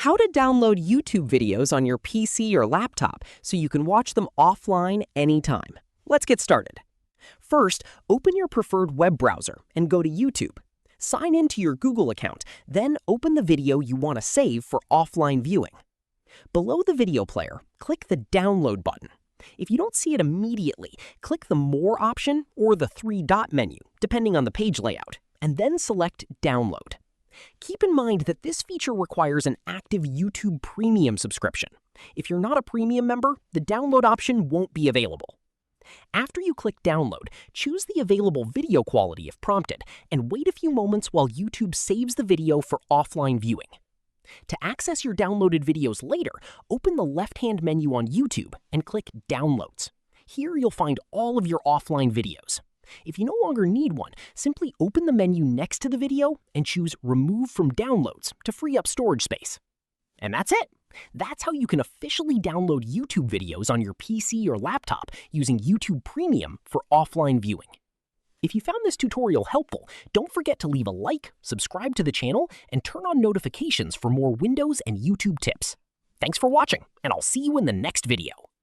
How to download YouTube videos on your PC or laptop so you can watch them offline anytime. Let's get started. First, open your preferred web browser and go to YouTube. Sign into your Google account, then open the video you want to save for offline viewing. Below the video player, click the Download button. If you don't see it immediately, click the More option or the three-dot menu, depending on the page layout, and then select Download. Keep in mind that this feature requires an active YouTube Premium subscription. If you're not a premium member, the download option won't be available. After you click Download, choose the available video quality if prompted, and wait a few moments while YouTube saves the video for offline viewing. To access your downloaded videos later, open the left-hand menu on YouTube and click Downloads. Here you'll find all of your offline videos. If you no longer need one, simply open the menu next to the video and choose Remove from Downloads to free up storage space. And that's it! That's how you can officially download YouTube videos on your PC or laptop using YouTube Premium for offline viewing. If you found this tutorial helpful, don't forget to leave a like, subscribe to the channel, and turn on notifications for more Windows and YouTube tips. Thanks for watching, and I'll see you in the next video.